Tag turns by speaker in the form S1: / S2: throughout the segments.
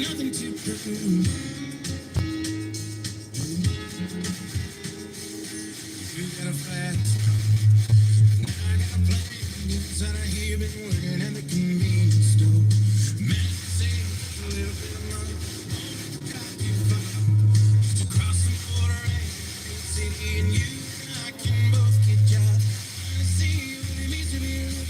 S1: nothing to prove. You got a fast car, and I got a plan. Inside of here, been working at the convenience store. Man, save a little bit of money, got you far. Just across the border, ain't big city, and you and I can both get jobs. I see what it means to be a man.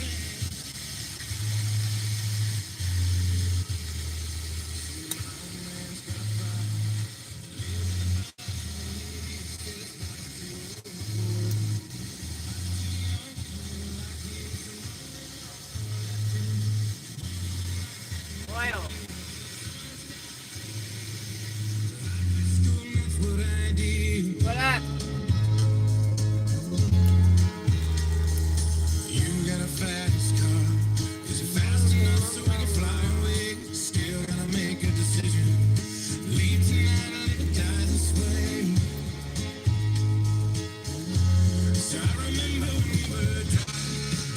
S2: Wow.
S1: School, that's what I did.
S2: What up?
S1: You got a fast car. Is it fast enough so we can fly away? Still gotta make a decision. Leave tonight or live and die this way. So I remember when we were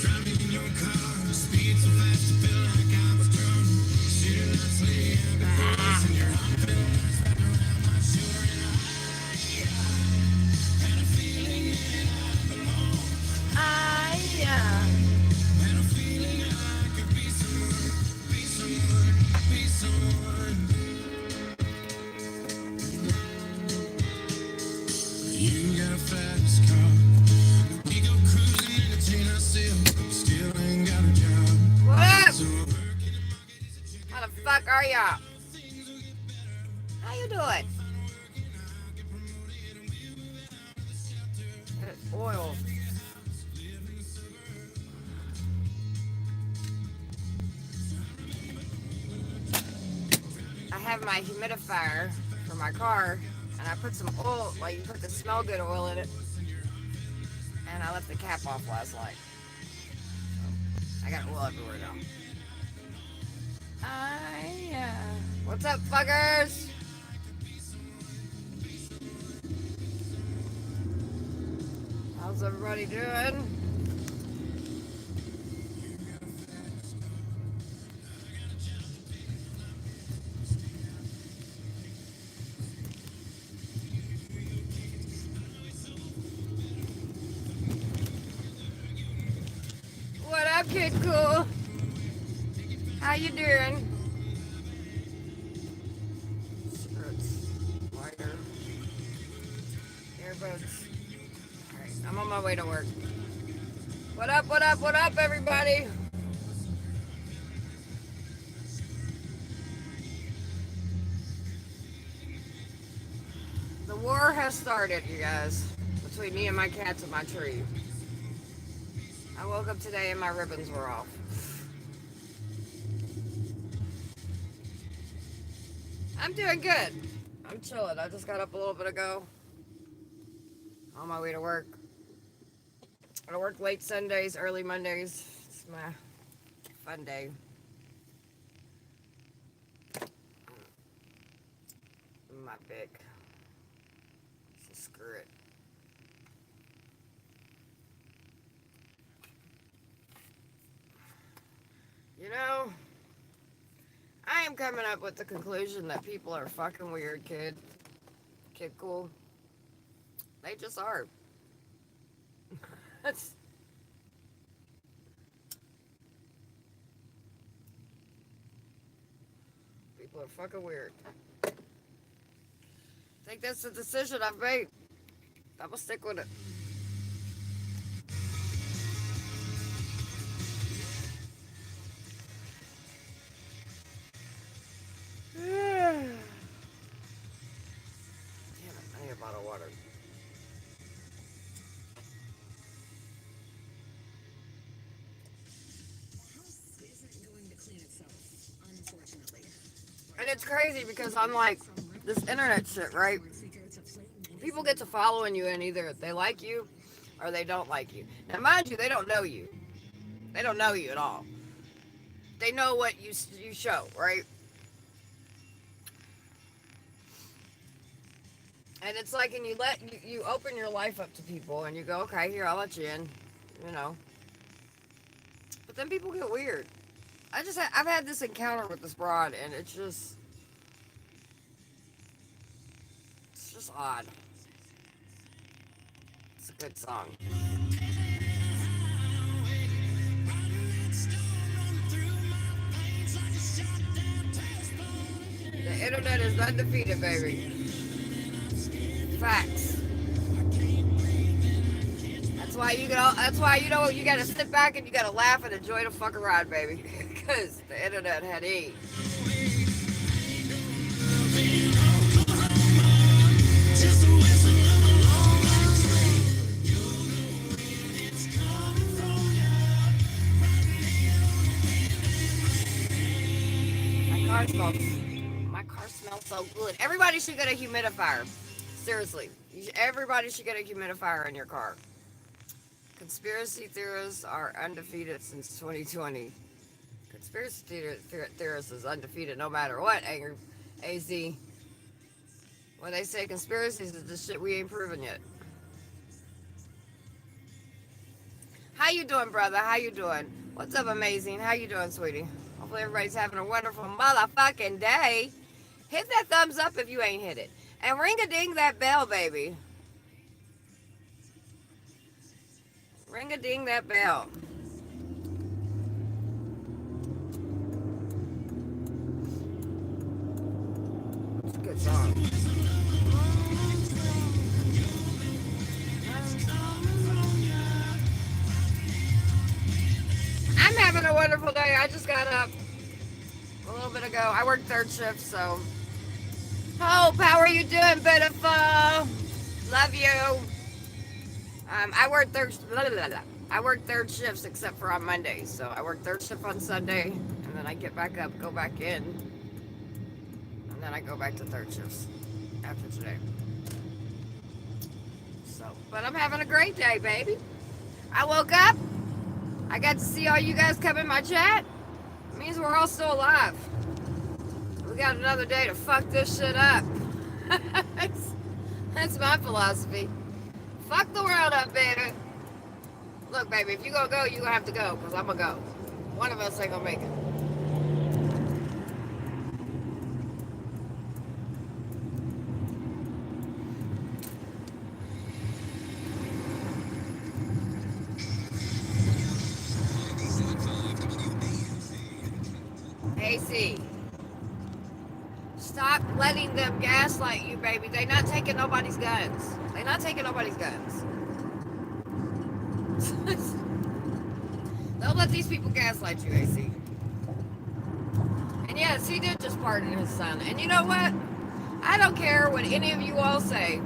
S1: driving in your car. Speed so fast it felt like I was drunk. City lights lay out before us, and your arm felt nice wrapped around my shoulder. And I had a feeling that I belonged. Had a feeling I could be someone, be someone, be someone. You got a fast car. We go cruising, entertain ourselves. Still ain't got a job.
S2: What up?
S1: So we're working the market is a chicken.
S2: How the fuck are ya?
S1: Things will get better.
S2: How you doing?
S1: Find work and I'll get promoted and we'll move out of the shelter.
S2: It's oil.
S1: Live in the suburbs.
S2: I have my humidifier for my car, and I put some oil, like you put the smell good oil in it, and I left the cap off last night. So I got oil everywhere now. What's up, fuckers? How's everybody doing? What up, kid cool? How you doing? Skirts, wire, earbuds. Alright, I'm on my way to work. What up, what up, what up, everybody? The war has started, you guys, between me and my cats and my tree. I woke up today and my ribbons were off. I'm doing good. I'm chilling. I just got up a little bit ago. On my way to work. I work late Sundays, early Mondays. It's my fun day. My big. So screw it. You know, I am coming up with the conclusion that people are fucking weird, kid. Kid cool. They just are. That's... People are fucking weird. I think that's the decision I've made. I'm gonna stick with it. Damn it, I need a bottle of water. And it's crazy because I'm like, this internet shit, right? People get to following you and either they like you or they don't like you. Now, mind you, they don't know you. They don't know you at all. They know what you show, right? And it's like, and you open your life up to people and you go, okay, here, I'll let you in, you know. But then people get weird. I've had this encounter with this broad and it's just, Just odd. It's a good song. The internet is undefeated, baby. Facts. That's why you go. That's why you gotta sit back and you gotta laugh and enjoy the fucking ride, baby. Because the internet had E. My car smells. My car smells so good. Everybody should get a humidifier. Seriously, everybody should get a humidifier in your car. Conspiracy theorists are undefeated since 2020. Conspiracy theorists is undefeated no matter what. AZ. When they say conspiracies is the shit we ain't proven yet. How you doing, brother? How you doing? What's up, amazing? How you doing, sweetie? Hopefully everybody's having a wonderful motherfucking day. Hit that thumbs up if you ain't hit it. And ring a ding that bell, baby. Ring a ding that bell. It's a good song. I'm having a wonderful day. I just got up a little bit ago. I work third shift, so. Hope, how are you doing, beautiful? Love you. I work third shifts except for on Mondays. So I work third shift on Sunday, and then I get back up, go back in, and then I go back to third shifts after today. So, but I'm having a great day, baby. I woke up. I got to see all you guys come in my chat. It means we're all still alive. We got another day to fuck this shit up. That's my philosophy. Fuck the world up, baby. Look, baby, if you gonna go, you gonna have to go, because I'm gonna go. One of us ain't gonna make it. AC. Stop letting them gaslight you, baby. They not taking nobody's guns. They not taking nobody's guns. Don't let these people gaslight you, AC. And yes, he did just pardon his son. And you know what? I don't care what any of you all say.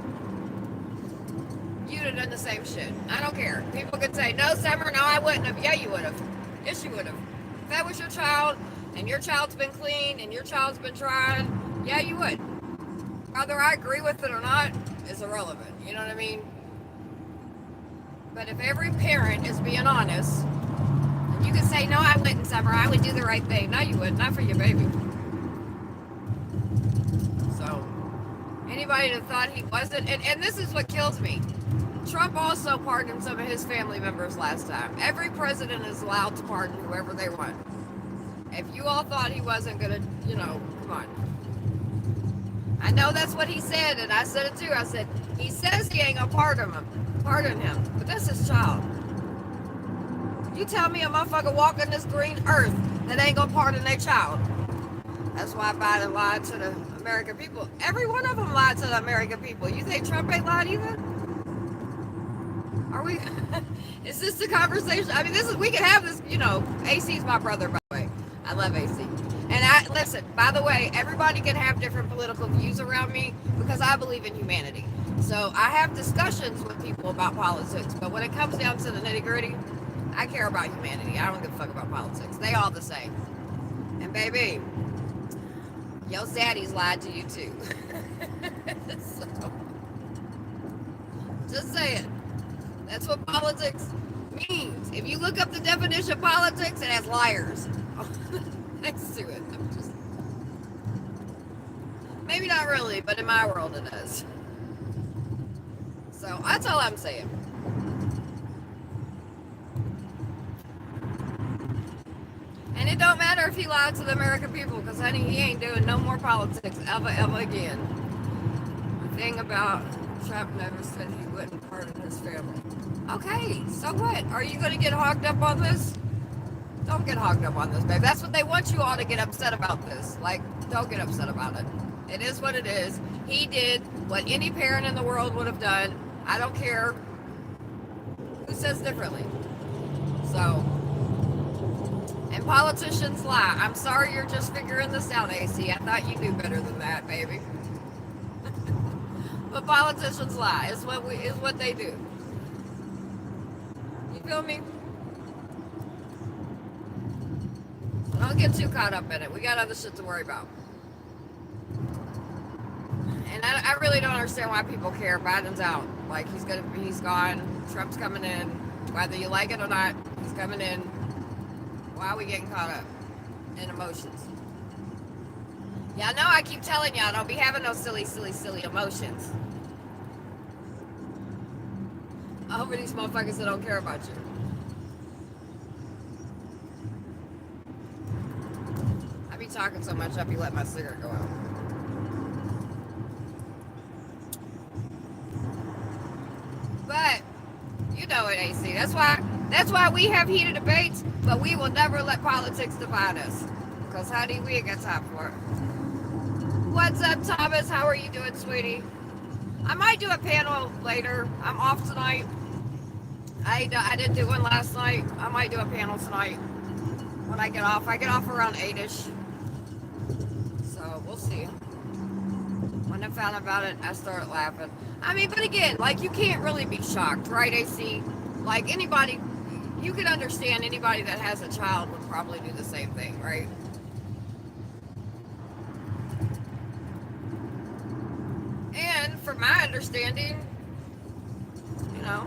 S2: You'd have done the same shit. I don't care. People could say, no, Summer, no, I wouldn't have. Yeah, you would have. Yes, you would have. If that was your child, and your child's been clean, and your child's been tried, yeah, you would. Whether I agree with it or not is irrelevant. You know what I mean? But if every parent is being honest, you could say, no, I wouldn't, Summer. I would do the right thing. No, you wouldn't. Not for your baby. So, anybody that thought he wasn't, and this is what kills me. Trump also pardoned some of his family members last time. Every president is allowed to pardon whoever they want. If you all thought he wasn't going to, come on. I know that's what he said, and I said it too. I said, he says he ain't going to pardon him, but that's his child. You tell me a motherfucker walking this green earth that ain't going to pardon their child. That's why Biden lied to the American people. Every one of them lied to the American people. You think Trump ain't lied either? Are we? Is this the conversation? I mean, we can have this, AC's my brother, by the way. I love AC. And listen, by the way, everybody can have different political views around me because I believe in humanity. So I have discussions with people about politics, but when it comes down to the nitty gritty, I care about humanity. I don't give a fuck about politics. They all the same. And baby, your daddy's lied to you too. So, just saying. That's what politics means. If you look up the definition of politics, it has liars next to it. Maybe not really, but in my world it does. So that's all I'm saying. And it don't matter if he lied to the American people, because honey, he ain't doing no more politics ever again. thing about Trump never said he wouldn't pardon his family. Okay, so what? Are you going to get hogged up on this? Don't get hogged up on this, babe. That's what they want you all to get upset about this. Like, don't get upset about it. It is what it is. He did what any parent in the world would have done. I don't care who says differently. So, and politicians lie. I'm sorry you're just figuring this out, AC. I thought you knew better than that, baby. But politicians lie. It's what they do. You feel me? Don't get too caught up in it. We got other shit to worry about. And I really don't understand why people care. Biden's out. Like, he's gone. Trump's coming in. Whether you like it or not, he's coming in. Why are we getting caught up in emotions? Yeah, I know I keep telling y'all, don't be having no silly emotions. Over these motherfuckers that don't care about you. I be talking so much, I be letting my cigarette go out. But you know it, AC. That's why we have heated debates, but we will never let politics divide us. Because honey, we ain't got time for it. What's up, Thomas? How are you doing, sweetie? I might do a panel later. I'm off tonight. I didn't do one last night. I might do a panel tonight when I get off. I get off around 8ish. So we'll see. When I found about it, I started laughing. I mean, but again, like, you can't really be shocked, right, AC? Like, anybody, you can understand anybody that has a child would probably do the same thing, right? And from my understanding, you know,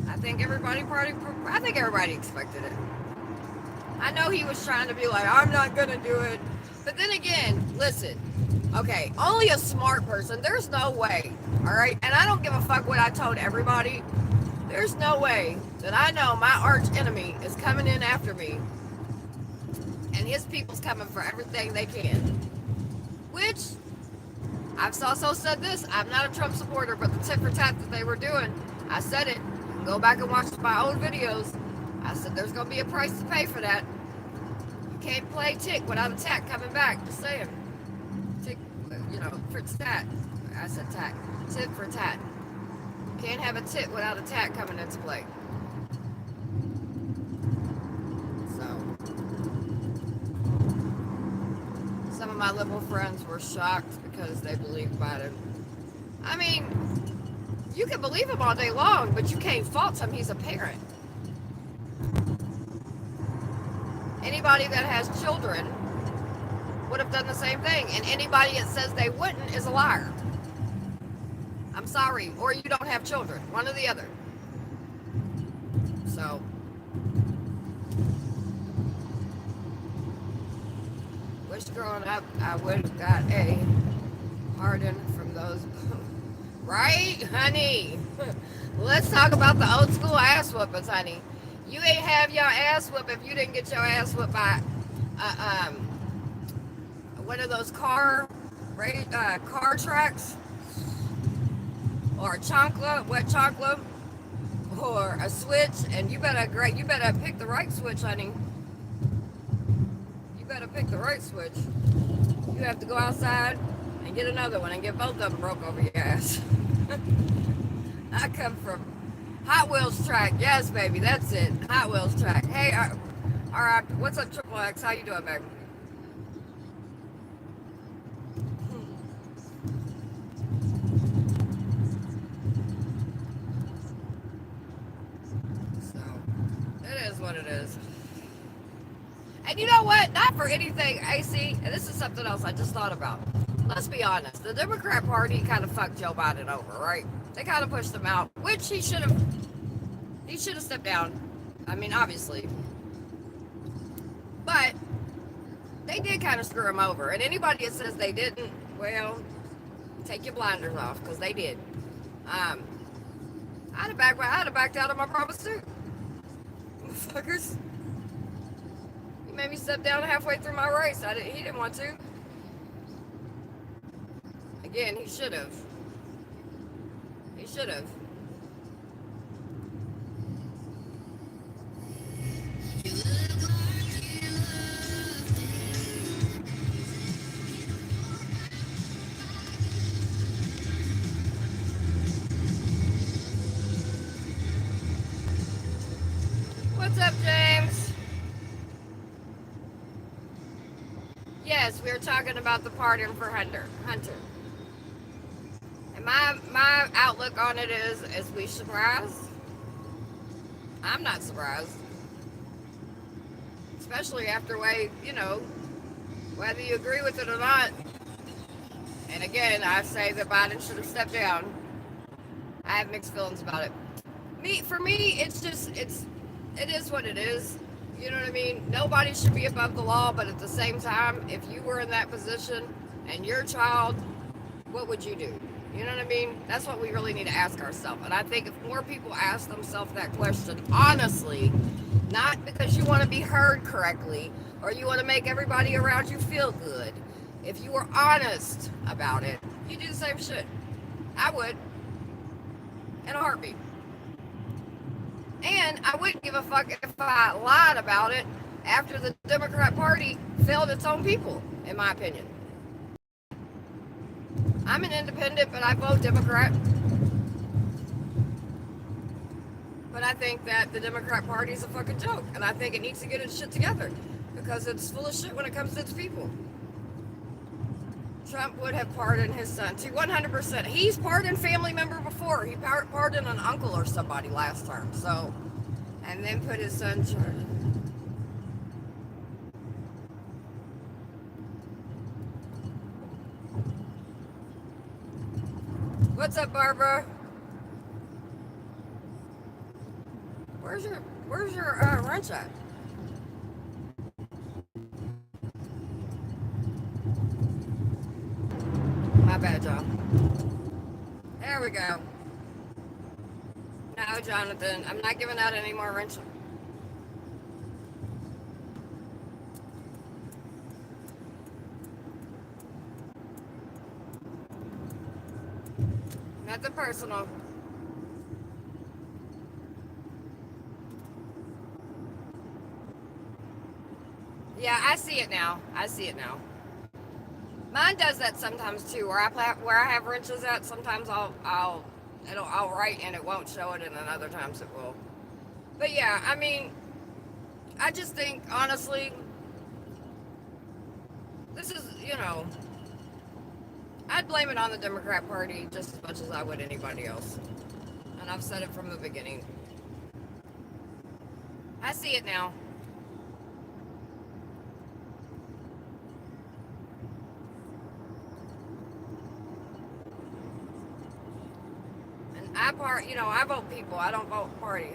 S2: I think everybody expected it. I know he was trying to be like, I'm not gonna do it. But then again, listen, okay, only a smart person, there's no way, all right? And I don't give a fuck what I told everybody. There's no way that I know my arch enemy is coming in after me and his people's coming for everything they can. Which, I've also said this, I'm not a Trump supporter, but the tit for tat that they were doing, I said it. Go back and watch my old videos. I said there's going to be a price to pay for that. You can't play tick without a tack coming back. Just saying. Tick, you know, for tat. I said tack. Tit for tat. You can't have a tit without a tack coming into play. So, some of my liberal friends were shocked because they believed Biden. I mean, you can believe him all day long, but you can't fault him. He's a parent. Anybody that has children would have done the same thing. And anybody that says they wouldn't is a liar. I'm sorry. Or you don't have children. One or the other. So. Wish growing up I would have got a pardon from those. Right, honey? Let's talk about the old school ass whoopings, honey. You ain't have your ass whooped if you didn't get your ass whooped by one of those car tracks, or a chancla, wet chancla, or a switch. And you better pick the right switch, honey. You better pick the right switch. You have to go outside and get another one and get both of them broke over your ass. I come from Hot Wheels track. Yes, baby, that's it. Hot Wheels track. Hey, all right, what's up, Triple X? How you doing, baby? So, it is what it is. And you know what? Not for anything, AC, and this is something else I just thought about. Let's be honest. The Democrat Party kind of fucked Joe Biden over, right? They kind of pushed him out, which he should have stepped down. I mean, obviously. But they did kind of screw him over. And anybody that says they didn't, well, take your blinders off, because they did. I'd have backed out of my promise too. Fuckers. made me step down halfway through my race. He didn't want to. Again, he should have. He should have. What's up, James? Yes, we were talking about the pardon for Hunter. And my outlook on it is we surprised? I'm not surprised. Especially after whether you agree with it or not. And again, I say that Biden should have stepped down. I have mixed feelings about it. For me, it is what it is. You know what I mean? Nobody should be above the law, but at the same time, if you were in that position and your child, what would you do? You know what I mean? That's what we really need to ask ourselves. And I think if more people ask themselves that question, honestly, not because you want to be heard correctly or you want to make everybody around you feel good, if you were honest about it, you do the same shit. I would. In a heartbeat. And I wouldn't give a fuck if I lied about it after the Democrat Party failed its own people, in my opinion. I'm an independent, but I vote Democrat. But I think that the Democrat Party is a fucking joke. And I think it needs to get its shit together. Because it's full of shit when it comes to its people. Trump would have pardoned his son too, 100%. He's pardoned family member before. He pardoned an uncle or somebody last term. So, and then put his son in charge. What's up, Barbara? Where's your wrench at? My bad, y'all. There we go. No, Jonathan, I'm not giving out any more wrenches. Nothing personal. Yeah, I see it now. Mine does that sometimes too. Where I have wrenches at, sometimes I'll write and it won't show it, and then other times it will. But yeah, I mean, I just think honestly, this is I'd blame it on the Democrat Party just as much as I would anybody else, and I've said it from the beginning. I see it now. I vote people. I don't vote party.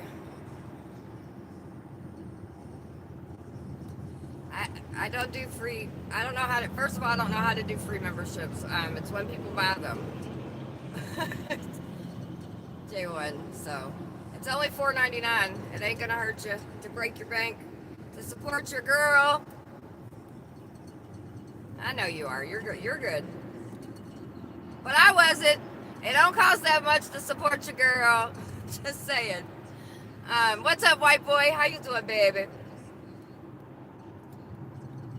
S2: I don't do free. I don't know how to. First of all, I don't know how to do free memberships. It's when people buy them. J1. So it's only $4.99. It ain't gonna hurt you to break your bank to support your girl. I know you are. You're good. You're good. But I wasn't. It don't cost that much to support your girl. Just saying. What's up, white boy? How you doing, baby?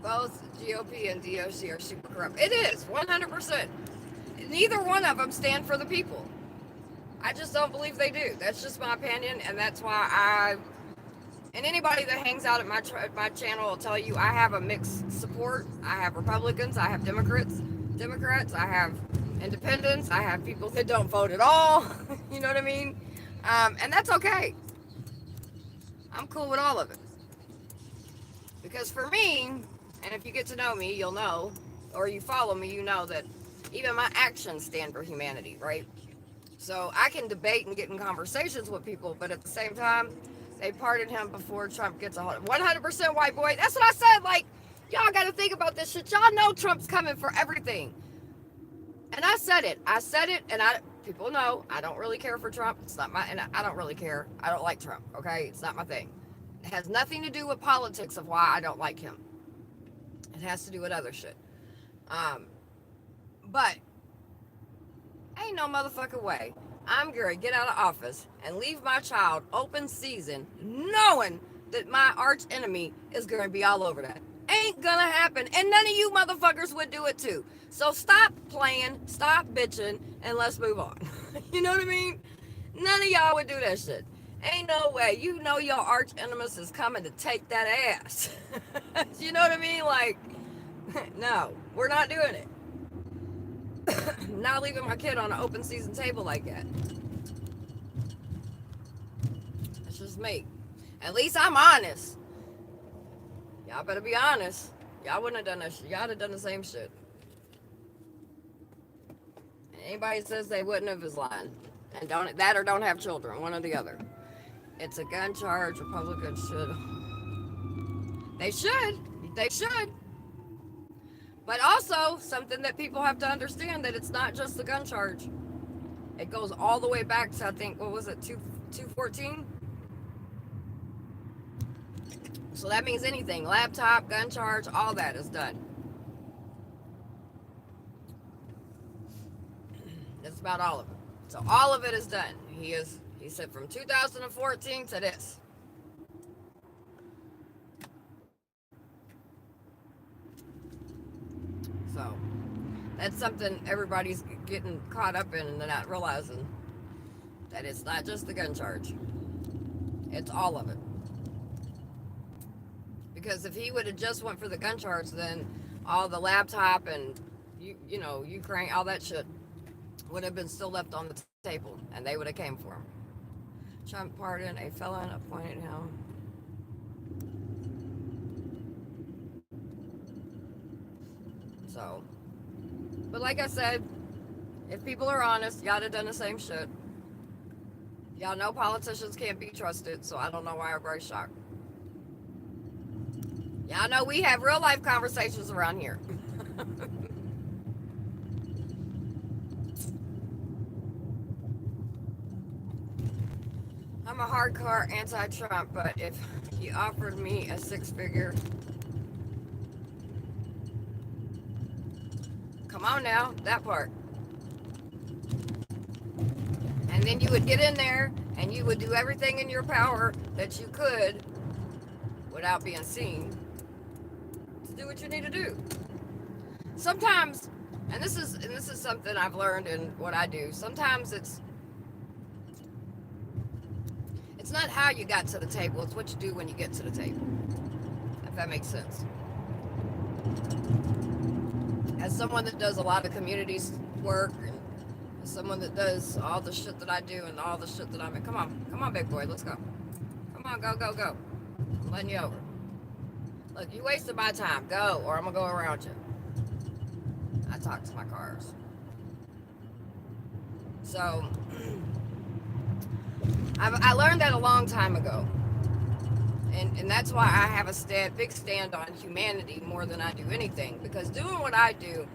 S2: Both GOP and DOC are super corrupt. It is, 100%. Neither one of them stand for the people. I just don't believe they do. That's just my opinion, and that's why and anybody that hangs out at my channel will tell you I have a mixed support. I have Republicans, I have Democrats, I have independents, I have people that don't vote at all. You know what I mean? And that's okay. I'm cool with all of it. Because for me, and if you get to know me, you'll know, or you follow me, you know that even my actions stand for humanity, right? So I can debate and get in conversations with people, but at the same time, they pardoned him before Trump gets 100% white boy. That's what I said. Like, y'all got to think about this shit. Y'all know Trump's coming for everything. And I said it, and people know I don't really care for Trump. It's not and I don't really care. I don't like Trump, okay? It's not my thing. It has nothing to do with politics of why I don't like him. It has to do with other shit. Um, but ain't no motherfucking way I'm gonna get out of office and leave my child open season knowing that my arch enemy is gonna be all over that. Ain't gonna happen. And none of you motherfuckers would do it too. So stop playing, stop bitching, and let's move on. You know what I mean? None of y'all would do that shit. Ain't no way. You know your arch enemy is coming to take that ass. You know what I mean? Like, no, we're not doing it. Not leaving my kid on an open season table like that. That's just me. At least I'm honest. Y'all better be honest. Y'all wouldn't have done that shit. Y'all would have done the same shit. And anybody says they wouldn't have is lying. And don't that or don't have children, one or the other. It's a gun charge. Republicans should. They should. They should. But also, something that people have to understand that it's not just the gun charge. It goes all the way back to, I think, what was it, 214? So that means anything. Laptop, gun charge, all that is done. That's about all of it. So all of it is done. He said from 2014 to this. So that's something everybody's getting caught up in and they're not realizing that it's not just the gun charge. It's all of it. Because if he would have just went for the gun charge, then all the laptop and you know, Ukraine, all that shit would have been still left on the table and they would have came for him. Trump pardoned a felon, appointed him. So, but like I said, if people are honest, y'all have done the same shit. Y'all know politicians can't be trusted, so I don't know why everybody's shocked. Y'all know we have real life conversations around here. I'm a hardcore anti-Trump, but if he offered me a six-figure, come on now, that part. And then you would get in there and you would do everything in your power that you could without being seen to do what you need to do. Sometimes, and this is something I've learned in what I do. Sometimes it's not how you got to the table, it's what you do when you get to the table. If that makes sense. As someone that does a lot of community work, and as someone that does all the shit that I do and all the shit that I'm in, come on, big boy, let's go. Come on, go. I'm letting you over. Look, you wasted my time. Go, or I'm gonna go around you. I talk to my cars. So, I learned that a long time ago. And that's why I have a big stand on humanity more than I do anything. Because doing what I do,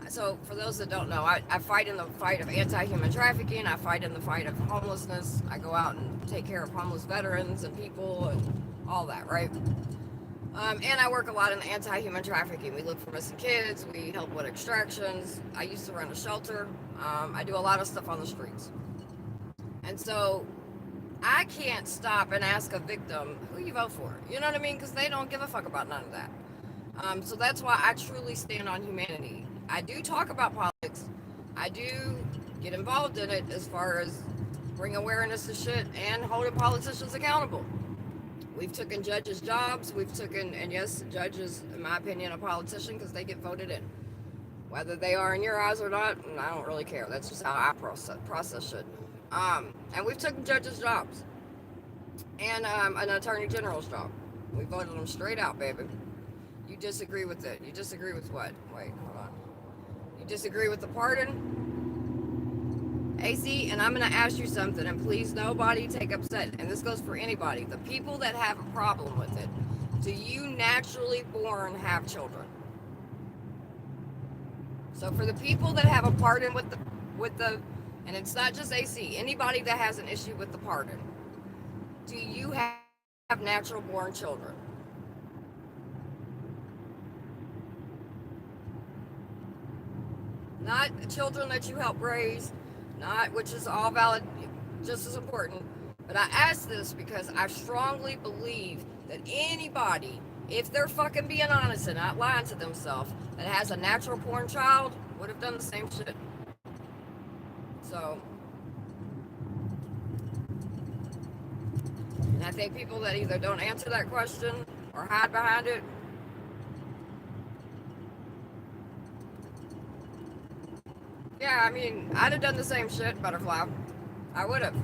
S2: so for those that don't know, I fight in the fight of anti-human trafficking. I fight in the fight of homelessness. I go out and take care of homeless veterans and people and all that, right? And I work a lot in anti-human trafficking. We look for missing kids. We help with extractions. I used to run a shelter. I do a lot of stuff on the streets. And so I can't stop and ask a victim, who you vote for? You know what I mean? Because they don't give a fuck about none of that. So that's why I truly stand on humanity. I do talk about politics. I do get involved in it as far as bring awareness to shit and holding politicians accountable. We've taken judges' jobs. And yes, judges, in my opinion, a politician because they get voted in. Whether they are in your eyes or not, I don't really care. That's just how I process shit. And we've taken judges' jobs. And an attorney general's job. We voted them straight out, baby. You disagree with it. You disagree with what? Wait, hold on. You disagree with the pardon? AC, and I'm going to ask you something, and please nobody take upset, and this goes for anybody. The people that have a problem with it, do you naturally born have children? So for the people that have a pardon with the, and it's not just AC, anybody that has an issue with the pardon, do you have have natural born children. Not children that you help raise, not, which is all valid, just as important. But I ask this because I strongly believe that anybody, if they're fucking being honest and not lying to themselves, that has a natural born child would have done the same shit. So, and I think people that either don't answer that question or hide behind it, yeah, I mean, I'd have done the same shit, Butterfly. I would have.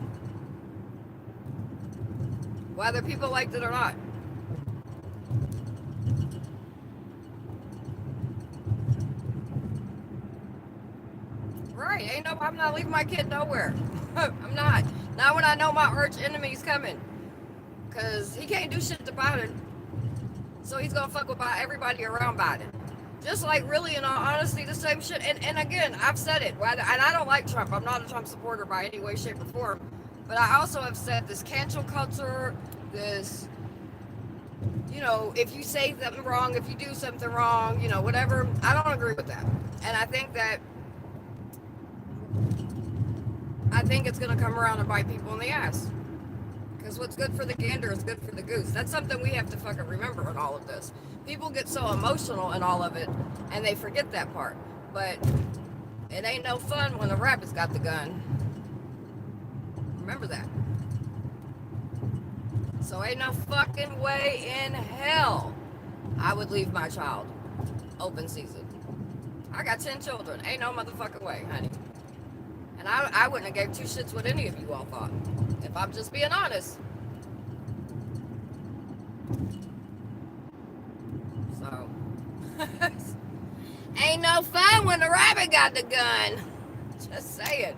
S2: Whether people liked it or not. Right, ain't no, I'm not leaving my kid nowhere. I'm not. Not when I know my arch enemy's coming. Because he can't do shit to Biden. So he's going to fuck with everybody around Biden. Just like, really, in all honesty, the same shit. And again, I've said it. And I don't like Trump. I'm not a Trump supporter by any way, shape, or form. But I also have said this cancel culture, this, you know, if you say something wrong, if you do something wrong, you know, whatever. I don't agree with that. And I think it's going to come around and bite people in the ass. Because what's good for the gander is good for the goose. That's something we have to fucking remember in all of this. People get so emotional in all of it, and they forget that part. But it ain't no fun when the rabbit's got the gun. Remember that. So ain't no fucking way in hell I would leave my child open season. I got 10 children. Ain't no motherfucking way, honey. And I wouldn't have gave two shits what any of you all thought. If I'm just being honest. So. Ain't no fun when the rabbit got the gun. Just saying.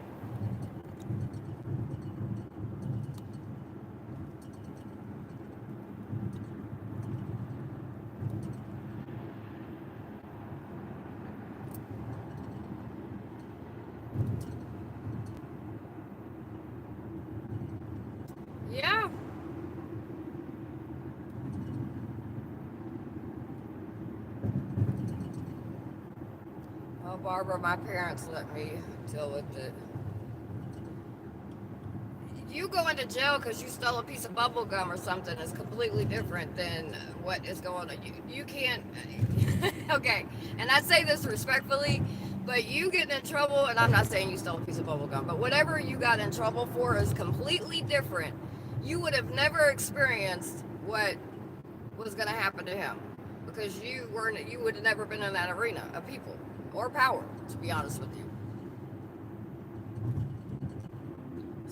S2: Yeah. Oh, Barbara, my parents let me deal with it. You go into jail because you stole a piece of bubble gum or something is completely different than what is going on. You can't. Okay, and I say this respectfully, but you getting in trouble, and I'm not saying you stole a piece of bubble gum, but whatever you got in trouble for is completely different. You would have never experienced what was going to happen to him because you would have never been in that arena of people or power, to be honest with you.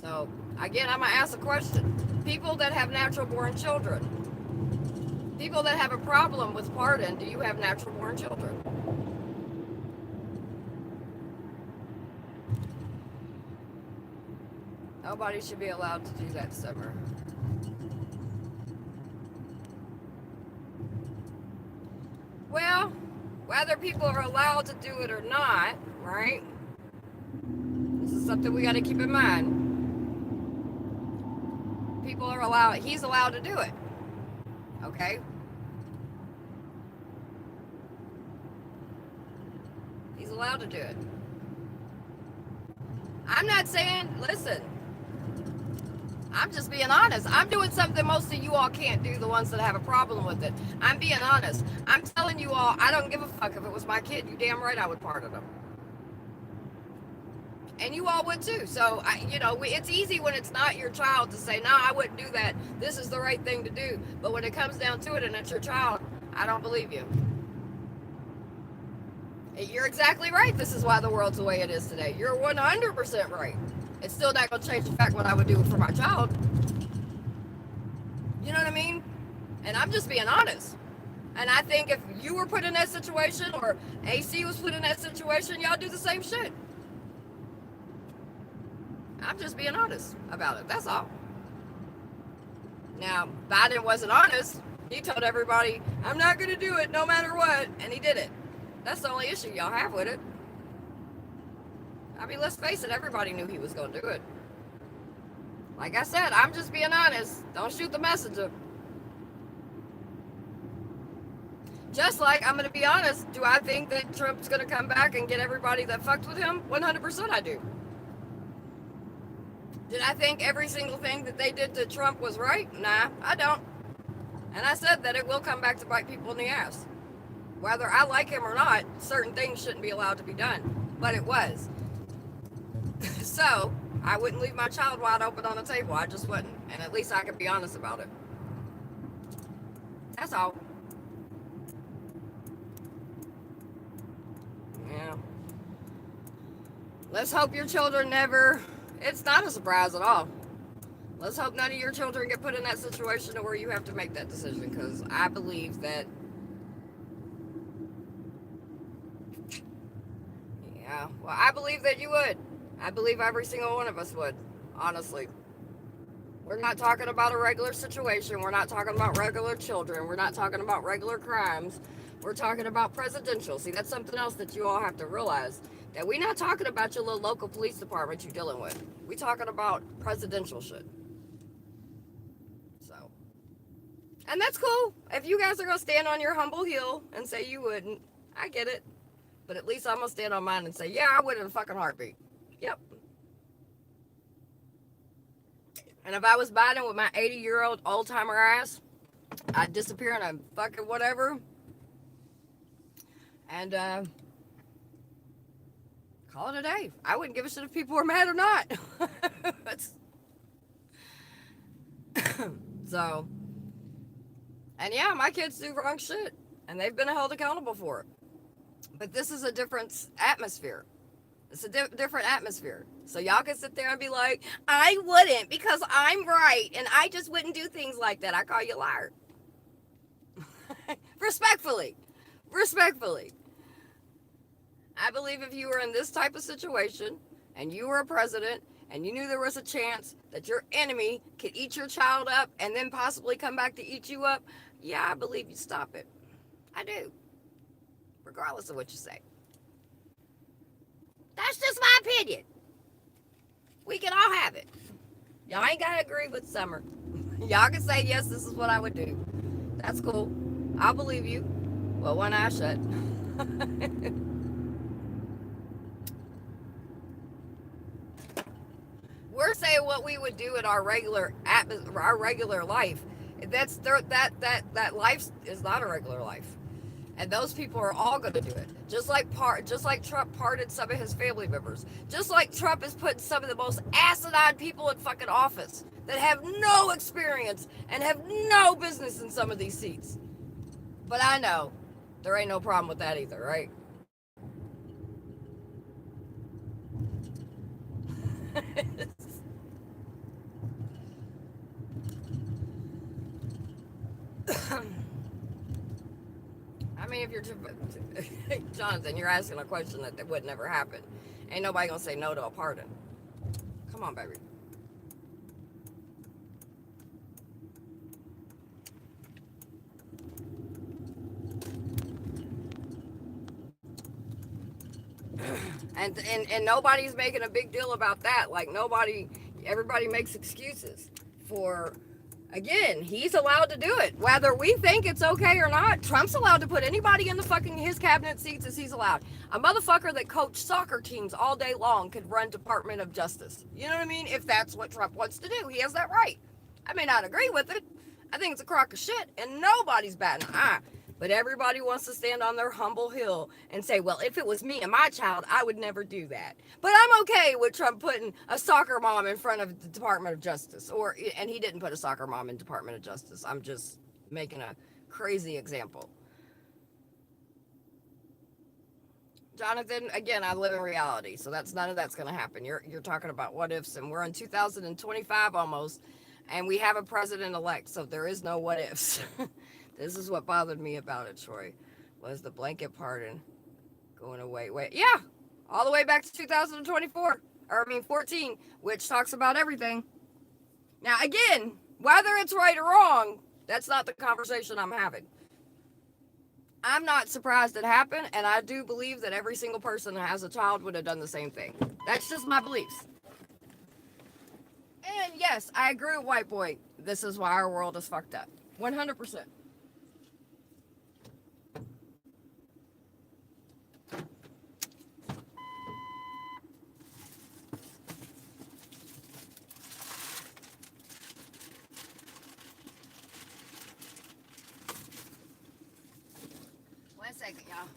S2: So, again, I'm going to ask a question. People that have natural born children, people that have a problem with pardon, do you have natural born children? Nobody should be allowed to do that, Summer. Well, whether people are allowed to do it or not, right? This is something we got to keep in mind. People are allowed, he's allowed to do it. Okay? He's allowed to do it. I'm not saying, listen, I'm just being honest. I'm doing something most of you all can't do, the ones that have a problem with it. I'm being honest. I'm telling you all, I don't give a fuck if it was my kid. You damn right I would pardon him. And you all would too. So, it's easy when it's not your child to say, no, I wouldn't do that. This is the right thing to do. But when it comes down to it and it's your child, I don't believe you. You're exactly right. This is why the world's the way it is today. You're 100% right. It's still not going to change the fact what I would do for my child. You know what I mean? And I'm just being honest. And I think if you were put in that situation or AC was put in that situation, y'all do the same shit. I'm just being honest about it. That's all. Now, Biden wasn't honest. He told everybody, I'm not going to do it no matter what. And he did it. That's the only issue y'all have with it. I mean, let's face it, everybody knew he was going to do it. Like I said, I'm just being honest. Don't shoot the messenger. Just like, I'm going to be honest, do I think that Trump's going to come back and get everybody that fucked with him? 100% I do. Did I think every single thing that they did to Trump was right? Nah, I don't. And I said that it will come back to bite people in the ass. Whether I like him or not, certain things shouldn't be allowed to be done. But it was. So, I wouldn't leave my child wide open on the table. I just wouldn't. And at least I could be honest about it. That's all. Yeah. Let's hope your children never. It's not a surprise at all. Let's hope none of your children get put in that situation where you have to make that decision, because I believe that. Yeah, well, I believe that you would. I believe every single one of us would, honestly. We're not talking about a regular situation. We're not talking about regular children. We're not talking about regular crimes. We're talking about presidential. See, that's something else that you all have to realize. That we're not talking about your little local police department you're dealing with. We're talking about presidential shit. So, and that's cool. If you guys are going to stand on your humble heel and say you wouldn't, I get it. But at least I'm going to stand on mine and say, yeah, I would in a fucking heartbeat. Yep. And if I was Biden with my 80-year-old old-timer ass, I'd disappear in a fucking whatever. And call it a day. I wouldn't give a shit if people were mad or not. So, and yeah, my kids do wrong shit. And they've been held accountable for it. But this is a different atmosphere. It's a different atmosphere. So y'all can sit there and be like, I wouldn't because I'm right and I just wouldn't do things like that. I call you a liar. Respectfully. Respectfully. I believe if you were in this type of situation and you were a president and you knew there was a chance that your enemy could eat your child up and then possibly come back to eat you up, yeah, I believe you'd stop it. I do. Regardless of what you say. That's just my opinion. We can all have it. Y'all ain't gotta agree with Summer. Y'all can say, yes, this is what I would do. That's cool. I'll believe you. Well, one eye shut. We're saying what we would do in our regular life. That life is not a regular life. And those people are all going to do it. Just like Trump pardoned some of his family members. Just like Trump is putting some of the most asinine people in fucking office that have no experience and have no business in some of these seats. But I know there ain't no problem with that either, right? I mean, if you're Jonathan, you're asking a question that would never happen. Ain't nobody gonna say no to a pardon. Come on, baby. And nobody's making a big deal about that. Like everybody makes excuses for. Again, he's allowed to do it. Whether we think it's okay or not, Trump's allowed to put anybody in the fucking his cabinet seats as he's allowed. A motherfucker that coached soccer teams all day long could run Department of Justice. You know what I mean? If that's what Trump wants to do, he has that right. I may not agree with it. I think it's a crock of shit, and nobody's batting an eye. But everybody wants to stand on their humble hill and say, well, if it was me and my child, I would never do that. But I'm okay with Trump putting a soccer mom in front of the Department of Justice. And he didn't put a soccer mom in Department of Justice. I'm just making a crazy example. Jonathan, again, I live in reality, so none of that's going to happen. You're talking about what ifs, and we're in 2025 almost, and we have a president-elect, so there is no what ifs. This is what bothered me about it, Troy, was the blanket pardon going away. Yeah, all the way back to 2024, 14, which talks about everything. Now, again, whether it's right or wrong, that's not the conversation I'm having. I'm not surprised it happened, and I do believe that every single person that has a child would have done the same thing. That's just my beliefs. And yes, I agree with White Boy. This is why our world is fucked up. 100%. second, y'all.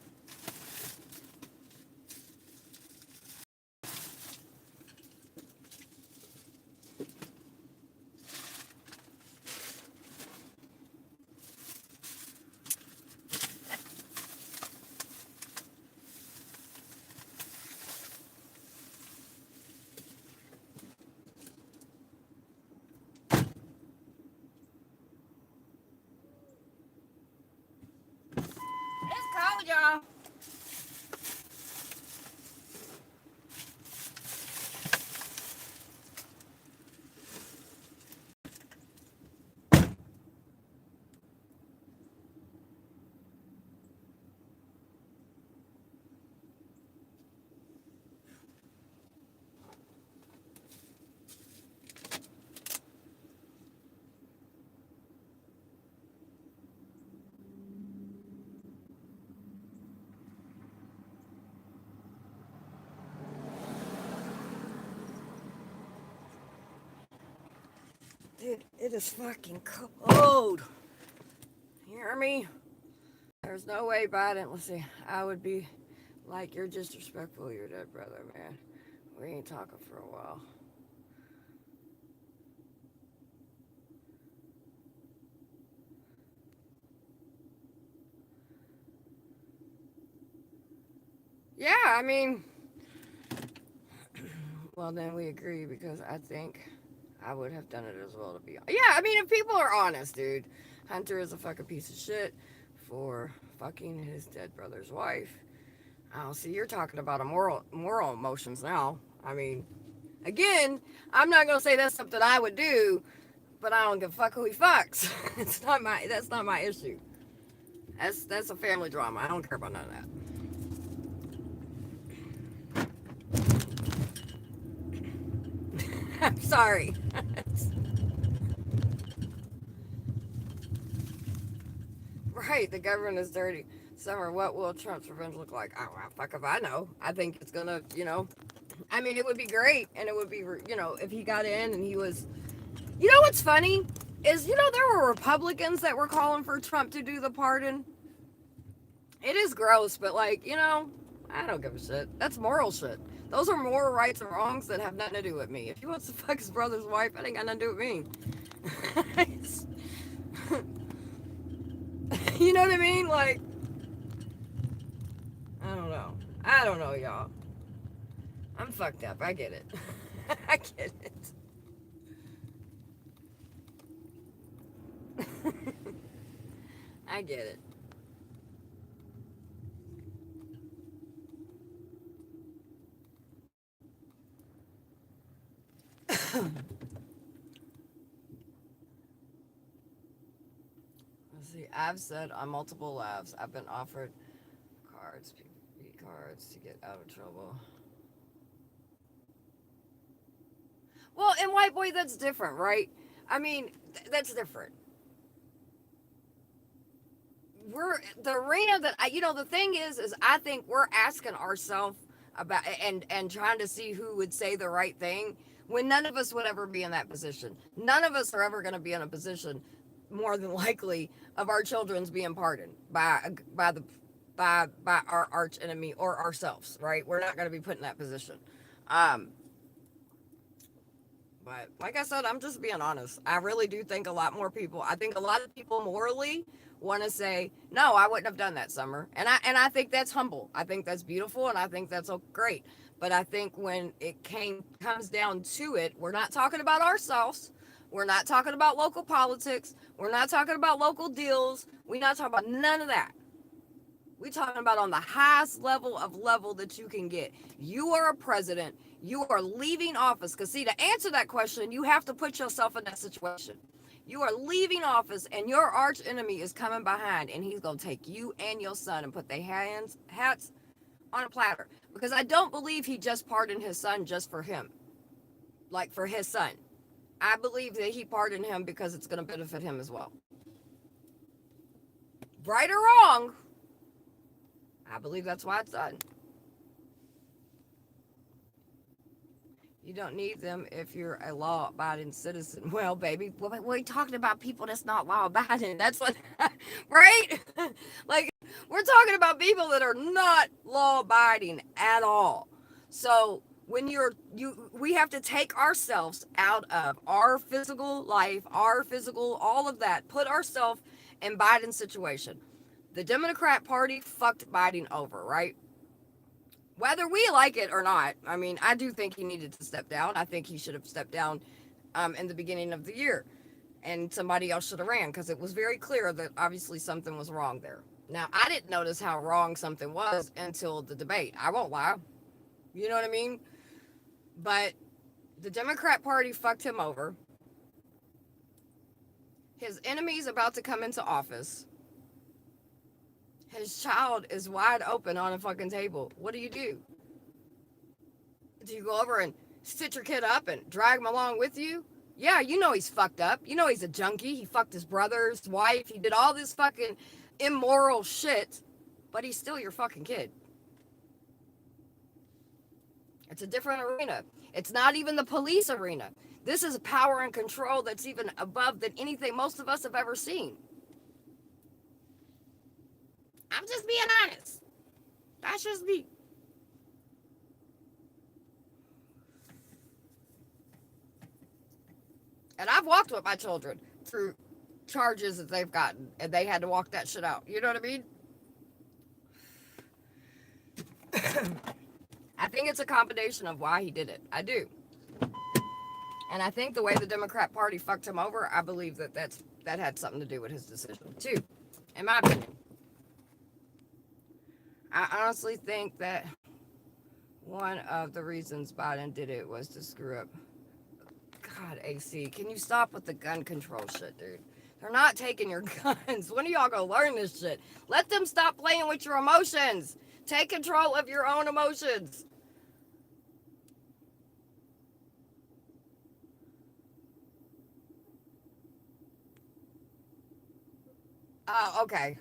S2: It's cold, y'all. Dude, it is fucking cold. You hear me? There's no way Biden, let's see, I would be like, you're disrespectful of your dead brother, man. We ain't talking for a while. Yeah, I mean, well, then we agree because I think I would have done it as well, to be honest. Yeah, I mean, if people are honest, dude, Hunter is a fucking piece of shit for fucking his dead brother's wife. Oh, see, you're talking about a moral emotions now. I mean, again, I'm not gonna say that's something I would do, but I don't give a fuck who he fucks. That's not my issue. That's a family drama. I don't care about none of that. I'm sorry. Right, the government is dirty. Summer, what will Trump's revenge look like? Oh, well, fuck if I know. I think it's gonna, I mean, it would be great, and it would be, if he got in and he was, what's funny is, there were Republicans that were calling for Trump to do the pardon. It is gross, but like, I don't give a shit. That's moral shit. Those are moral rights and wrongs that have nothing to do with me. If he wants to fuck his brother's wife, that ain't got nothing to do with me. You know what I mean? Like, I don't know. I don't know, y'all. I'm fucked up. I get it. I get it. I get it. Let's see. I've said on multiple lives, I've been offered cards, PPP cards to get out of trouble. Well, in White Boy, that's different, right? I mean, that's different. We're the arena that the thing is I think we're asking ourselves about and trying to see who would say the right thing when none of us would ever be in that position. None of us are ever going to be in a position, more than likely, of our children's being pardoned by our arch enemy or ourselves. Right? We're not going to be put in that position. Um, But like I said, I'm just being honest. I really do think a lot more people. I think a lot of people morally want to say, "No, I wouldn't have done that, Summer." And I think that's humble. I think that's beautiful, and I think that's great. But I think when it comes down to it, we're not talking about ourselves. We're not talking about local politics. We're not talking about local deals. We're not talking about none of that. We're talking about on the highest level that you can get. You are a president. You are leaving office. Because, see, to answer that question, you have to put yourself in that situation. You are leaving office, and your arch enemy is coming behind, and he's going to take you and your son and put their hats on a platter. Because I don't believe he just pardoned his son just for him, like for his son. I believe that he pardoned him because it's going to benefit him as well. Right or wrong, I believe that's why it's done. You don't need them if you're a law-abiding citizen. Well, baby, we're talking about people that's not law-abiding. That's what, right? Like, we're talking about people that are not law-abiding at all. So when we have to take ourselves out of our physical life, our physical, all of that, put ourselves in Biden's situation. The Democrat Party fucked Biden over, right? Whether we like it or not, I mean, I do think he needed to step down. I think he should have stepped down in the beginning of the year, and somebody else should have ran because it was very clear that obviously something was wrong there. Now, I didn't notice how wrong something was until the debate. I won't lie. You know what I mean? But the Democrat Party fucked him over. His enemy's about to come into office. His child is wide open on a fucking table. What do? Do you go over and stitch your kid up and drag him along with you? Yeah, you know he's fucked up. You know he's a junkie. He fucked his brother's wife. He did all this fucking immoral shit, but he's still your fucking kid. It's a different arena. It's not even the police arena. This is power and control that's even above than anything most of us have ever seen. I'm just being honest. That's just me. And I've walked with my children through charges that they've gotten, and they had to walk that shit out. You know what I mean? I think it's a combination of why he did it. I do. And I think the way the Democrat Party fucked him over, I believe that had something to do with his decision, too, in my opinion. I honestly think that one of the reasons Biden did it was to screw up. God, AC, can you stop with the gun control shit, dude? They're not taking your guns. When are y'all gonna learn this shit? Let them stop playing with your emotions. Take control of your own emotions. Oh, okay.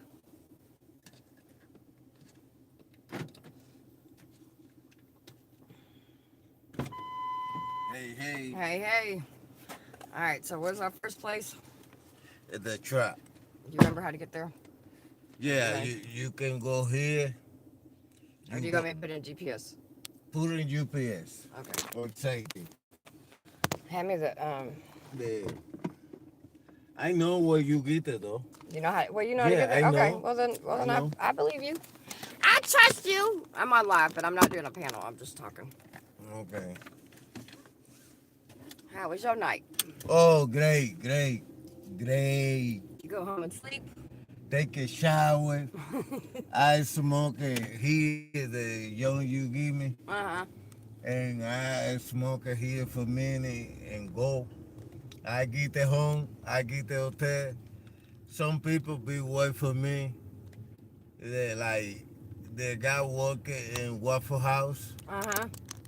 S1: Hey, hey.
S2: Hey, hey. All right, so where's our first place?
S1: The trap.
S2: Do you remember how to get there?
S1: Yeah,
S2: Okay.
S1: you can go here.
S2: Or do you want me to put in GPS?
S1: Put in UPS
S2: Okay.
S1: or take it.
S2: Hand me
S1: The, I know where you get it though.
S2: you know how, well, you know how to
S1: Yeah,
S2: get there?
S1: I
S2: Okay,
S1: know.
S2: well then
S1: I know.
S2: I believe you. I trust you. I'm on live, but I'm not doing a panel. I'm just talking.
S1: Okay.
S2: How was your night?
S1: Oh, great, great, great.
S2: You go home and sleep?
S1: Take a shower. I smoke it here, the young you give me,
S2: Uh-huh.
S1: and I smoke it here for a minute and go. I get the home, I get the hotel. Some people be wait for me. They like they got working in Waffle House,
S2: Uh-huh.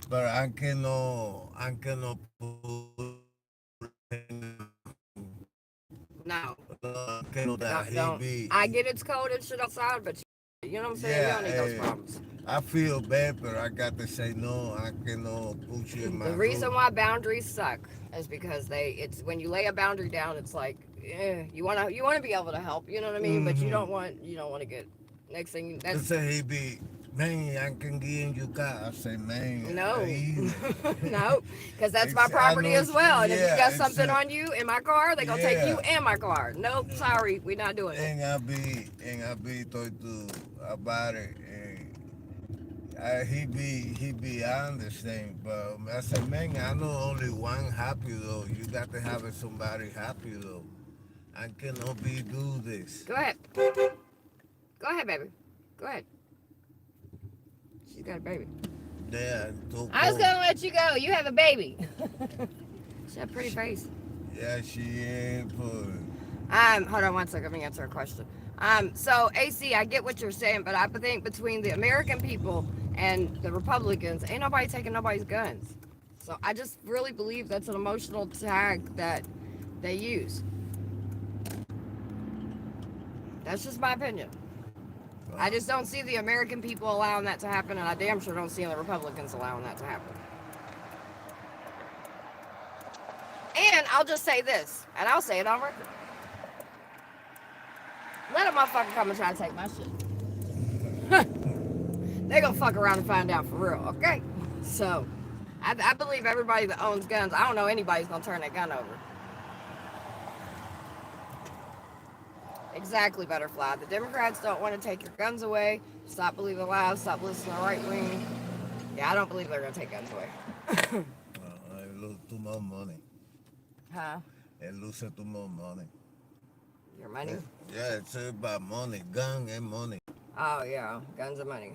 S1: but I cannot put
S2: No.
S1: that he
S2: Don't.
S1: be.
S2: I get it's cold and shit outside, but you know what I'm saying? You
S1: Yeah,
S2: don't need those problems.
S1: I feel bad, but I got to say no. I cannot put you in my
S2: The reason
S1: room.
S2: why boundaries suck is because it's when you lay a boundary down, it's like you wanna be able to help, you know what I mean? But you don't want to get next thing
S1: They
S2: that's
S1: say he be, man, I can get in your car. I say, man,
S2: no,
S1: I eat it.
S2: no, because that's my
S1: I
S2: property
S1: know,
S2: as well. And if you
S1: yeah,
S2: got something on you in my car, they gonna take you
S1: yeah.
S2: and my car. Nope, sorry, we're not doing it.
S1: And I be talk to about it. And he be, I understand. But I said, man, I know only one happy though. You got to have somebody happy though. I cannot be do this.
S2: Go ahead, go ahead, baby, go ahead. She's got a baby.
S1: Yeah, too
S2: I was
S1: cold.
S2: gonna let you go. You have a baby. She had a pretty face.
S1: Yeah, she ain't put.
S2: Hold on one second. Let me answer a question. So AC, I get what you're saying, but I think between the American people and the Republicans, ain't nobody taking nobody's guns. So I just really believe that's an emotional tag that they use. That's just my opinion. I just don't see the American people allowing that to happen, and I damn sure don't see the Republicans allowing that to happen. I'll just say this, and I'll say it on record. Let a motherfucker come and try to take my shit. They gonna fuck around and find out for real, okay? So, I believe everybody that owns guns, I don't know anybody's gonna turn that gun over. Exactly, Butterfly. The Democrats don't want to take your guns away. Stop believing lies. Stop listening to the right wing. Yeah, I don't believe they're gonna take guns away.
S1: I lose too much money.
S2: Huh?
S1: I lose too much money.
S2: Your money?
S1: Yeah, it's about money, gun and money.
S2: Oh yeah, guns and money.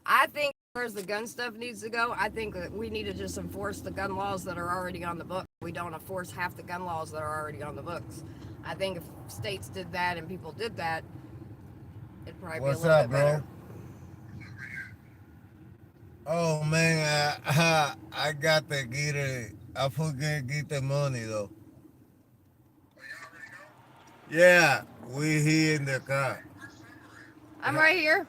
S2: I think where's the gun stuff needs to go, I think that we need to just enforce the gun laws that are already on the books. We don't enforce half the gun laws that are already on the books. I think if states did that and people did that, it'd probably
S1: What's
S2: be a little
S1: up,
S2: bit better.
S1: bro? Oh man, I got to get it. I forget get the money though. Yeah, we here in the car.
S2: I'm right here.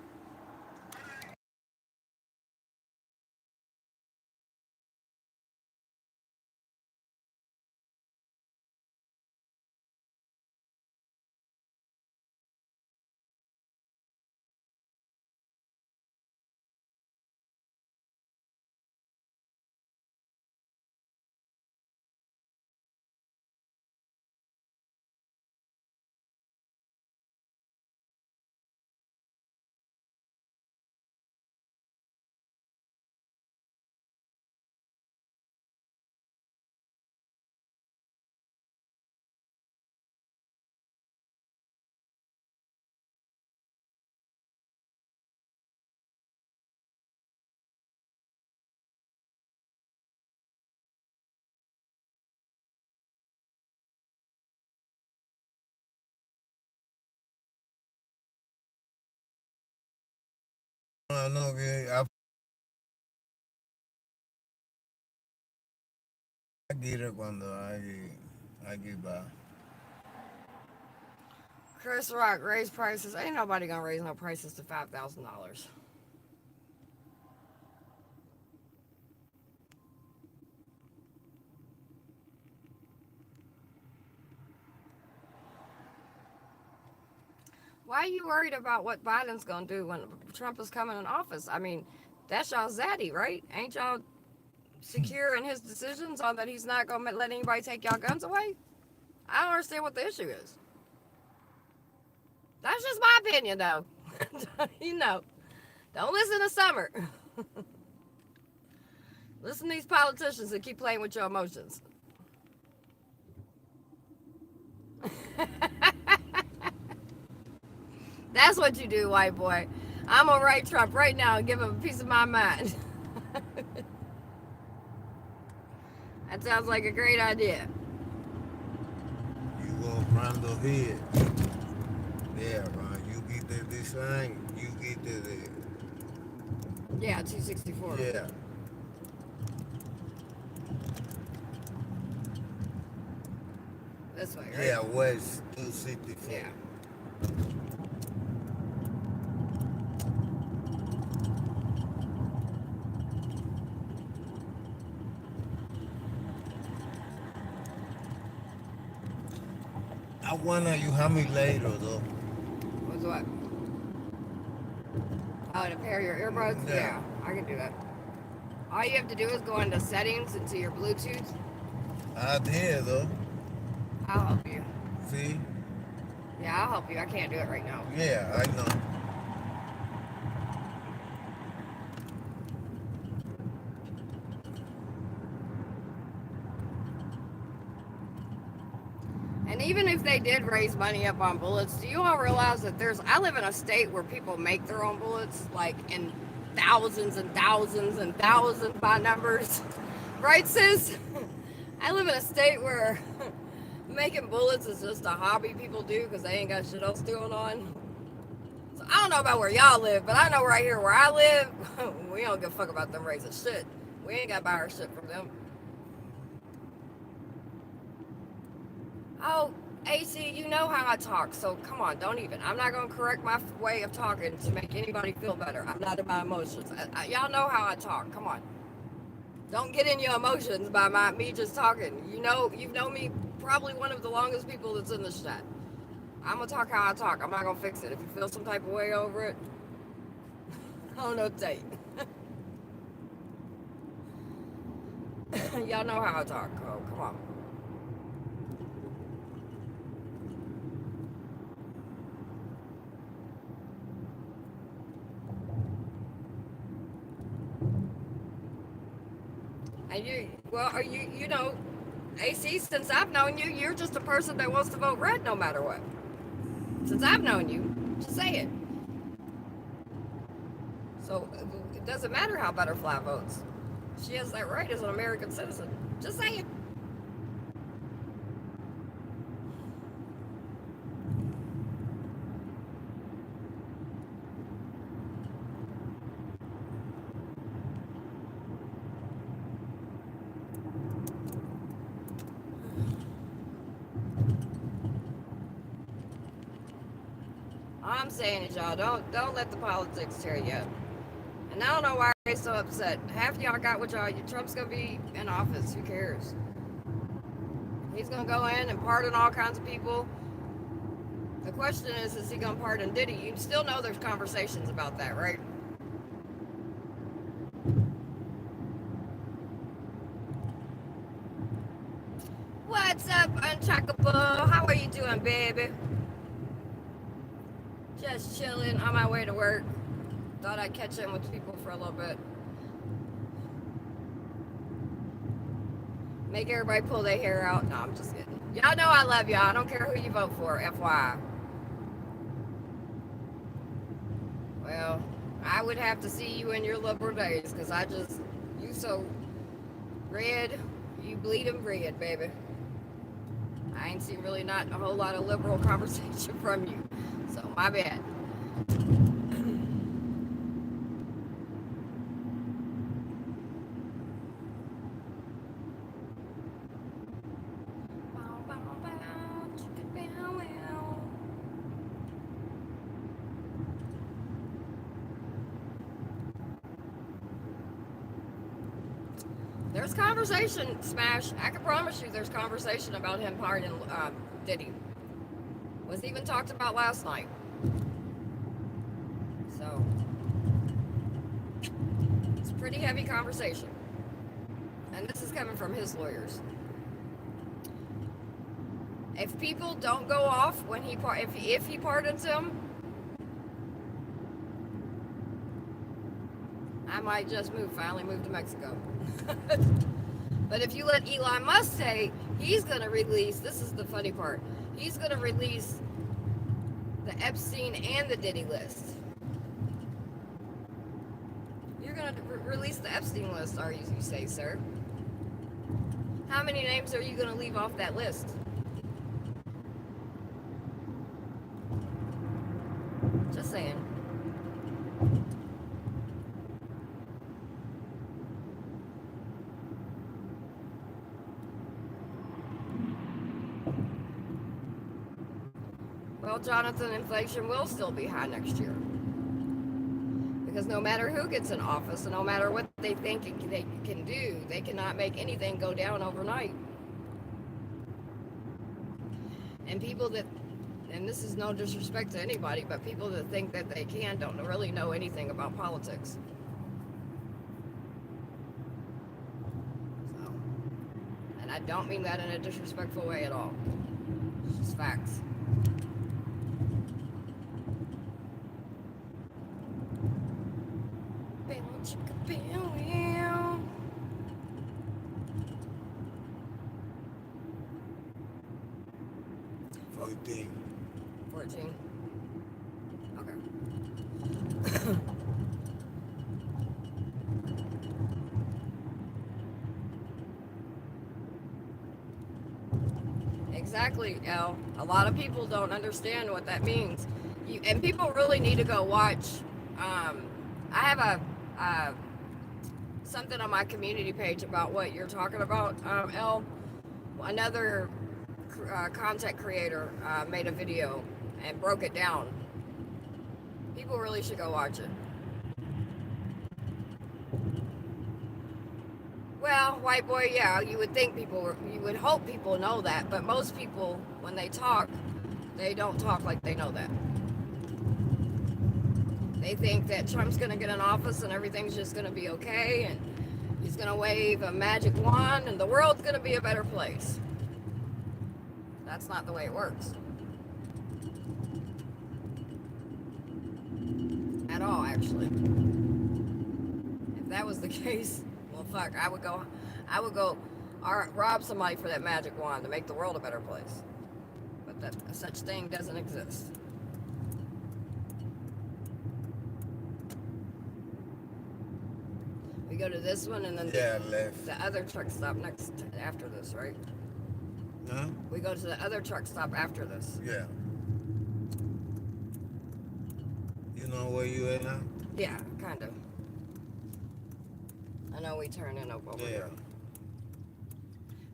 S1: No, I get it cuando I get back.
S2: Chris Rock raise prices. Ain't nobody gonna raise no prices to $5,000. Why are you worried about what Biden's gonna do when Trump is coming in office? I mean, that's y'all zaddy, right? Ain't y'all secure in his decisions on that he's not gonna let anybody take y'all guns away? I don't understand what the issue is. That's just my opinion, though. You know, don't listen to Summer. Listen to these politicians that keep playing with your emotions. That's what you do, white boy. I'm gonna write Trump right now and give him a piece of my mind. That sounds like a great idea.
S1: You go from the head. Yeah, right. You get the design. You get the
S2: Yeah, 264.
S1: yeah.
S2: This way, right?
S1: Yeah, West 264.
S2: Yeah.
S1: I wonder you how me later though.
S2: What's what? Oh, to pair your earbuds?
S1: Yeah.
S2: Yeah, I can do that. All you have to do is go into settings, into your Bluetooth.
S1: I did though.
S2: I'll help you.
S1: See?
S2: Yeah, I'll help you. I can't do it right now.
S1: Yeah, I know.
S2: And even if they did raise money up on bullets, do you all realize that I live in a state where people make their own bullets, like in thousands and thousands and thousands by numbers. Right, sis? I live in a state where making bullets is just a hobby people do because they ain't got shit else going on. So I don't know about where y'all live, but I know right here where I live, we don't give a fuck about them raising shit. We ain't got to buy our shit from them. Oh, AC, you know how I talk, so come on, don't even. I'm not gonna correct my way of talking to make anybody feel better. I'm not in my emotions. Y'all know how I talk. Come on, don't get in your emotions by me just talking. You've known me probably one of the longest people that's in this chat. I'm gonna talk how I talk. I'm not gonna fix it. If you feel some type of way over it, I don't know, Tate. Y'all know how I talk. Oh, come on. And well, are AC, since I've known you, you're just a person that wants to vote red no matter what. Since I've known you, just say it. So it doesn't matter how Butterfly votes. She has that right as an American citizen. Just say it. All I'm saying is, y'all, don't let the politics tear you up. And I don't know why they're so upset. Half y'all got what y'all. Trump's gonna be in office. Who cares? He's gonna go in and pardon all kinds of people. The question is he gonna pardon Diddy? You still know there's conversations about that, right? What's up, Untrackable? How are you doing, baby? Just chilling on my way to work. Thought I'd catch in with people for a little bit. Make everybody pull their hair out. No, I'm just kidding. Y'all know I love y'all. I don't care who you vote for, FYI. Well, I would have to see you in your liberal days, because you so red, you bleed and red, baby. I ain't seen really not a whole lot of liberal conversation from you. So, my bad. There's conversation, Smash. I can promise you there's conversation about him pardoning Diddy. Was even talked about last night. So, it's a pretty heavy conversation. And this is coming from his lawyers. If people don't go off when if he pardons him, I might just finally move to Mexico. But if you let Elon Musk say he's going to release, this is the funny part, he's going to release the Epstein and the Diddy list. You're going to release the Epstein list, are you say, sir? How many names are you going to leave off that list? Just saying. Well, Jonathan, inflation will still be high next year. Because no matter who gets in office, and no matter what they think they can do, they cannot make anything go down overnight. And and this is no disrespect to anybody, but people that think that they can don't really know anything about politics. So, and I don't mean that in a disrespectful way at all. It's just facts.
S1: Voting.
S2: 14. Okay. Exactly, Elle. A lot of people don't understand what that means. And people really need to go watch. I have something on my community page about what you're talking about, Elle. Another content creator made a video and broke it down. People really should go watch it. Well, white boy, yeah, you would think you would hope people know that, but most people, when they talk, they don't talk like they know that. They think that Trump's going to get in office and everything's just going to be okay, and he's going to wave a magic wand and the world's going to be a better place. That's not the way it works. At all, actually. If that was the case, well, fuck, I would go rob somebody for that magic wand to make the world a better place. But that such thing doesn't exist. We go to this one and then
S1: left.
S2: the other truck stop after this, right?
S1: Huh?
S2: We go to the other truck stop after this.
S1: Yeah. You know where you at now?
S2: Yeah, kind of. I know we turn in over here.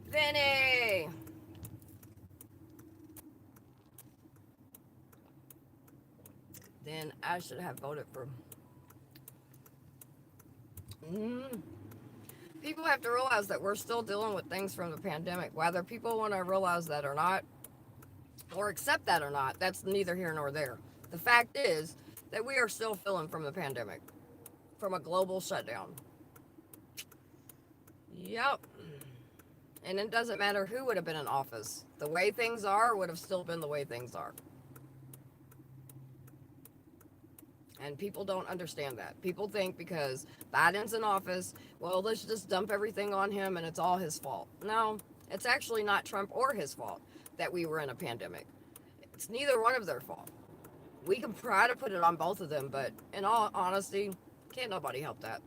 S2: Vinny! Then I should have voted for. People have to realize that we're still dealing with things from the pandemic. Whether people want to realize that or not, or accept that or not, that's neither here nor there. The fact is that we are still feeling from the pandemic, from a global shutdown. Yep. And it doesn't matter who would have been in office. The way things are would have still been the way things are. And people don't understand that. People think because Biden's in office, well, let's just dump everything on him and it's all his fault. No, it's actually not Trump or his fault that we were in a pandemic. It's neither one of their fault. We can try to put it on both of them, but in all honesty, can't nobody help that.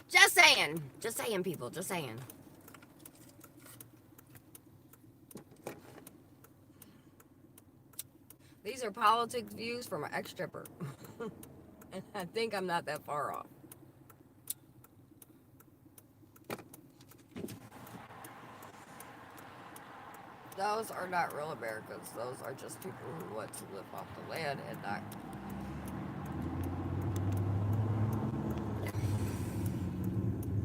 S2: Just saying. Just saying, people. Just saying. These are politics views from an ex-stripper. And I think I'm not that far off. Those are not real Americans. Those are just people who want to live off the land and not.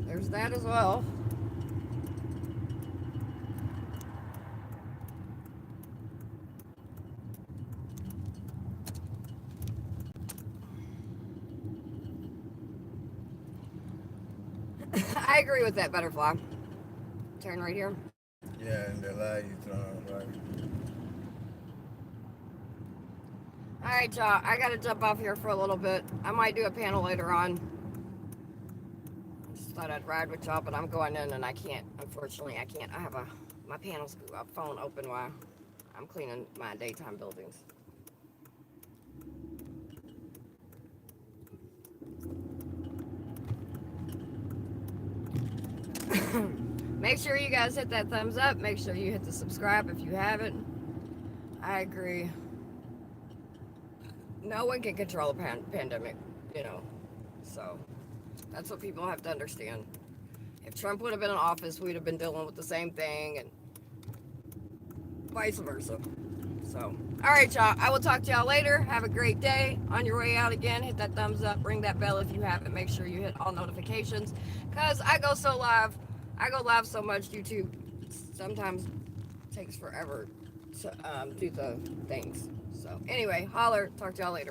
S2: There's that as well. I agree with that, Butterfly. Turn right here.
S1: Yeah, and the light you turn right.
S2: Alright, y'all. I gotta jump off here for a little bit. I might do a panel later on. Just thought I'd ride with y'all, but I'm going in and I can't. Unfortunately, I can't. I have my panel's phone open while I'm cleaning my daytime buildings. Make sure you guys hit that thumbs up. Make sure you hit the subscribe if you haven't. I agree. No one can control a pandemic, you know. So that's what people have to understand. If Trump would have been in office, we'd have been dealing with the same thing, and vice versa. So, all right, y'all. I will talk to y'all later. Have a great day. On your way out again, hit that thumbs up. Ring that bell if you haven't. Make sure you hit all notifications, because I go live so much, YouTube sometimes takes forever to do the things. So anyway, holler. Talk to y'all later.